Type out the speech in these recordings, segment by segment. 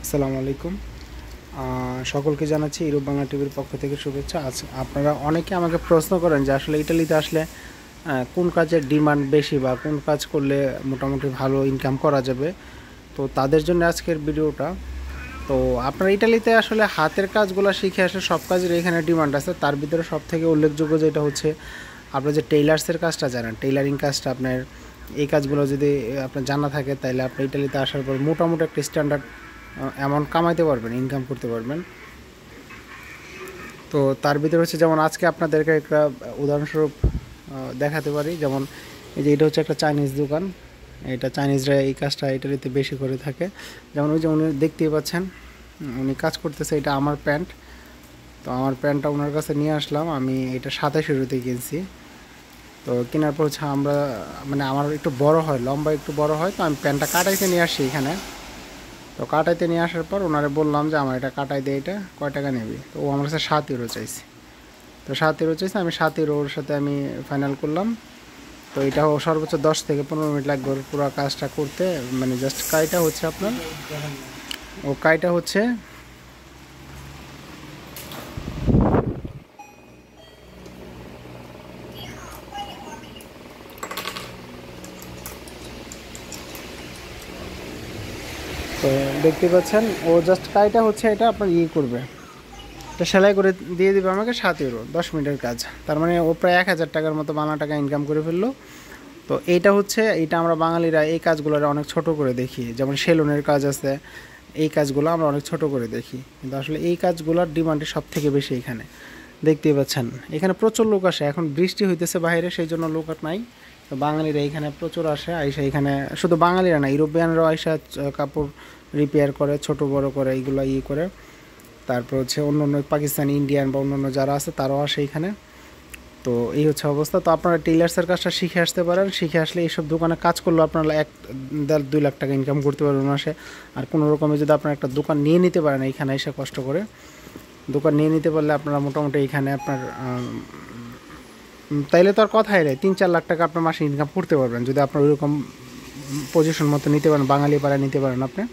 আসসালামু আলাইকুম। সকলকে জানাচ্ছি ইউরোপ বাংলা টিভির পক্ষ থেকে শুভেচ্ছা। আজ আপনারা অনেকে আমাকে প্রশ্ন করেন যে আসলে ইটালিতে আসলে কোন কাজের ডিমান্ড বেশি বা কোন কাজ করলে মোটামুটি ভালো ইনকাম করা যাবে। তো তাদের জন্য আজকের ভিডিওটা। তো আপনারা ইটালিতে আসলে হাতের কাজগুলো শিখে আসলে সব কাজের এখানে ডিমান্ড আছে। তার ভিতরে সবথেকে উল্লেখযোগ্য যেটা হচ্ছে আপনার যে টেইলার্সের কাজটা জানেন, টেইলারিং কাজটা আপনার এই কাজগুলো যদি আপনার জানা থাকে তাহলে আপনি ইটালিতে আসার পর মোটামুটি একটা স্ট্যান্ডার্ড অ্যামাউন্ট কামাইতে পারবেন, ইনকাম করতে পারবেন। তো তার ভিতরে হচ্ছে যেমন আজকে আপনাদেরকে একটা উদাহরণস্বরূপ দেখাতে পারি। যেমন এই যে এটা হচ্ছে একটা চাইনিজ দোকান, এটা চাইনিজরা এই কাজটা ইটালিতে বেশি করে থাকে। যেমন ওই যে উনি দেখতেই পাচ্ছেন উনি কাজ করতেছে, এটা আমার প্যান্ট। তো আমার প্যান্টটা ওনার কাছে নিয়ে আসলাম, আমি এটা 27 কিনছি। তো কেনার পর হচ্ছে আমরা মানে আমার একটু বড় হয়, লম্বা একটু বড় হয়, তো আমি প্যান্টটা কাটাইতে নিয়ে আসছি এখানে। তো কাটাইতে নিয়ে আসার পর ওনারে বললাম যে আমার এটা কাটাই দিয়ে এটা কয় টাকা নেবে। তো ও আমার কাছে 7 ইউরো চাইছে। তো 7 ইউরো চাইছে, আমি 7 ইউরোর সাথে আমি ফাইনাল করলাম। তো এটা সর্বোচ্চ 10 থেকে 15 মিনিট লাগবে ওর পুরো কাজটা করতে। মানে জাস্ট কাইটা হচ্ছে আপনার কাইটা হচ্ছে তো দেখতে পাচ্ছেন ও জাস্ট কাইটা হচ্ছে এটা আপনার করবে, এটা সেলাই করে দিয়ে দেবে আমাকে 7 ইউরো, 10 মিনিটের কাজ। তার মানে ও প্রায় 1000 টাকার মতো বাংলা টাকা ইনকাম করে ফেললো। তো এটা আমরা বাঙালিরা এই কাজগুলো অনেক ছোট করে দেখি। যেমন সেলুনের কাজ আছে, এই কাজগুলো আমরা অনেক ছোট করে দেখি, কিন্তু আসলে এই কাজগুলোর ডিমান্ডই সব থেকে বেশি এখানে। দেখতেই পাচ্ছেন এখানে প্রচুর লোক আসে, এখন বৃষ্টি হইতেছে বাইরে, সেই জন্য লোক আর নাই। তো বাঙালিরা এখানে প্রচুর আসে, আইসা এখানে শুধু বাঙালিরা না, ইউরোপিয়ানরাও আইসা কাপড় রিপেয়ার করে, ছোট বড় করে, এইগুলো করে। তারপর হচ্ছে অন্য অন্য পাকিস্তানি, ইন্ডিয়ান বা অন্য অন্য যারা আছে তারাও আসে এখানে। তো এই হচ্ছে অবস্থা। তো আপনারা টেইলার্সের কাজটা শিখে আসতে পারেন, শিখে আসলে এইসব দোকানে কাজ করলেও আপনারা 1-2 লাখ টাকা ইনকাম করতে পারবেন মাসে। আর কোনো রকমে যদি আপনারা একটা দোকান নিয়ে নিতে পারেন এইখানে এসে কষ্ট করে, দোকান নিয়ে নিতে পারলে আপনারা মোটামুটি এইখানে আপনার তাইলে তো আর কথাই নেই, 3-4 লাখ টাকা আপনার মাসে ইনকাম করতে পারবেন যদি আপনার ওইরকম পজিশন মতো নিতে পারেন, বাঙালি পাড়ায় নিতে পারেন আপনি।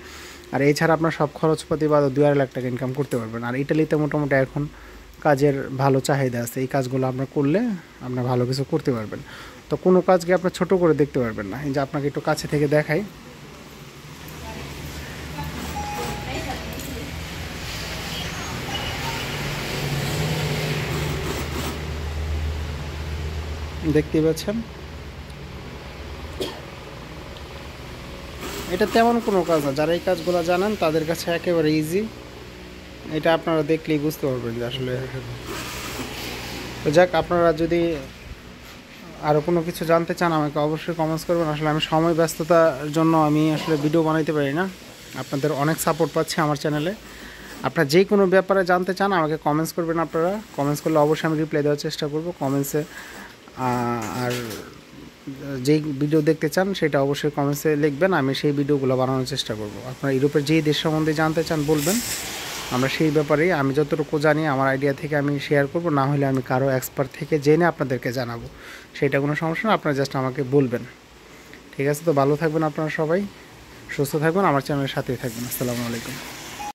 আর এছাড়া আপনার সব খরচপাতি বা 2-2.5 লাখ টাকা ইনকাম করতে পারবেন। আর ইটালিতে মোটামুটি এখন কাজের ভালো চাহিদা আছে, এই কাজগুলো আপনার করলে আপনার ভালো কিছু করতে পারবেন। তো কোনো কাজকে আপনার ছোট করে দেখতে পারবেন না। এই যে আপনাকে একটু কাছে থেকে দেখাই, দেখতেই পাচ্ছেন এটা তেমন কোনো কাজ না, যারা এই কাজগুলো জানেন তাদের কাছে একেবারে ইজি। এটা আপনারা দেখলেই বুঝতে পারবেন যে আসলে। তো যাক, আপনারা যদি আরও কোনো কিছু জানতে চান আমাকে অবশ্যই কমেন্টস করবেন। আসলে আমি সময় ব্যস্ততার জন্য আমি আসলে ভিডিও বানাইতে পারি না। আপনাদের অনেক সাপোর্ট পাচ্ছি আমার চ্যানেলে। আপনারা যে কোনো ব্যাপারে জানতে চান আমাকে কমেন্টস করবেন। আপনারা কমেন্টস করলে অবশ্যই আমি রিপ্লাই দেওয়ার চেষ্টা করব কমেন্টসে। আর যেই ভিডিও দেখতে চান সেটা অবশ্যই কমেন্টসে লিখবেন, আমি সেই ভিডিওগুলো বানানোর চেষ্টা করব। আপনারা ইউরোপের যেই দেশ সম্বন্ধে জানতে চান বলবেন, আমরা সেই ব্যাপারেই আমি যতটুকু জানি আমার আইডিয়া থেকে আমি শেয়ার করব, না হলে আমি কারো এক্সপার্ট থেকে জেনে আপনাদেরকে জানাবো, সেটা কোনো সমস্যা না। আপনারা জাস্ট আমাকে বলবেন, ঠিক আছে? তো ভালো থাকবেন আপনারা সবাই, সুস্থ থাকবেন, আমার চ্যানেলের সাথেই থাকবেন। আসসালামু আলাইকুম।